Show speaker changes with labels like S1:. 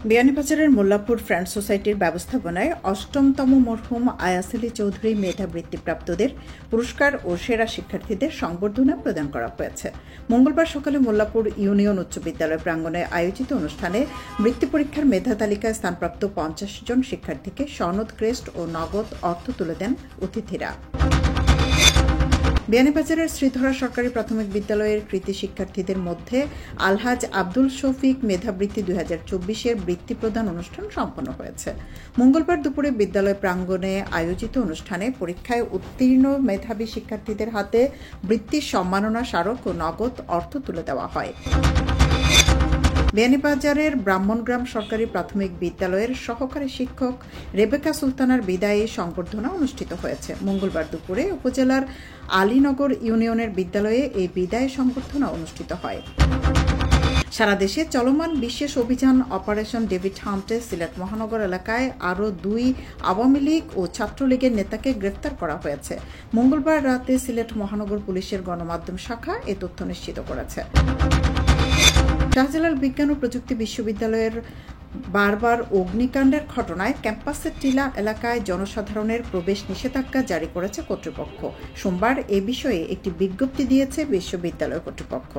S1: বিয়ানীবাজারের মোল্লাপুর ফ্রেন্ড সোসাইটির ব্যবস্থাপনায় ৮ম মরহুম আয়াস আলী চৌধুরী মেধাবৃত্তিপ্রাপ্তদের পুরস্কার ও সেরা শিক্ষার্থীদের সংবর্ধনা প্রদান করা হয়েছে। মঙ্গলবার সকালে মোল্লাপুর ইউনিয়ন উচ্চ বিদ্যালয় প্রাঙ্গণে আয়োজিত অনুষ্ঠানে বৃত্তি পরীক্ষার মেধা তালিকায় স্থানপ্রাপ্ত ৫০ জন শিক্ষার্থীকে সনদ, ক্রেস্ট ও নগদ অর্থ তুলে দেন অতিথিরা। বিয়ানীবাজারের শ্রীধরা সরকারি প্রাথমিক বিদ্যালয়ের কৃতি শিক্ষার্থীদের মধ্যে আলহাজ আব্দুল শফিক মেধাবৃত্তি ২০২৪-এর বৃত্তি প্রদান অনুষ্ঠান সম্পন্ন হয়েছে। মঙ্গলবার দুপুরে বিদ্যালয় প্রাঙ্গণে আয়োজিত অনুষ্ঠানে পরীক্ষায় উত্তীর্ণ মেধাবী শিক্ষার্থীদের হাতে বৃত্তির সম্মাননা স্মারক ও নগদ অর্থ তুলে দেওয়া হয়। বিয়ানীবাজারের ব্রাহ্মণগ্রাম সরকারি প্রাথমিক বিদ্যালয়ের সহকারী শিক্ষক রেবেকা সুলতানার বিদায়ী সংবর্ধনা অনুষ্ঠিত হয়েছে। মঙ্গলবার দুপুরে উপজেলার আলীনগর ইউনিয়নের বিদ্যালয়ে এই বিদায়ী সংবর্ধনা অনুষ্ঠিত হয়। সারা দেশে চলমান বিশেষ অভিযান অপারেশন ডেভিড হান্টে সিলেট মহানগর এলাকায় আরও ২ আওয়ামী লীগ ও ছাত্রলীগের নেতাকে গ্রেফতার করা হয়েছে। মঙ্গলবার রাতে সিলেট মহানগর পুলিশের গণমাধ্যম শাখা এ তথ্য নিশ্চিত করেছে। শাহজালাল বিজ্ঞান ও প্রযুক্তি বিশ্ববিদ্যালয়ের বারবার অগ্নিকাণ্ডের ঘটনায় ক্যাম্পাসের টিলা এলাকায় জনসাধারণের প্রবেশ নিষেধাজ্ঞা জারি করেছে কর্তৃপক্ষ। সোমবার এ বিষয়ে একটি বিজ্ঞপ্তি দিয়েছে বিশ্ববিদ্যালয় কর্তৃপক্ষ।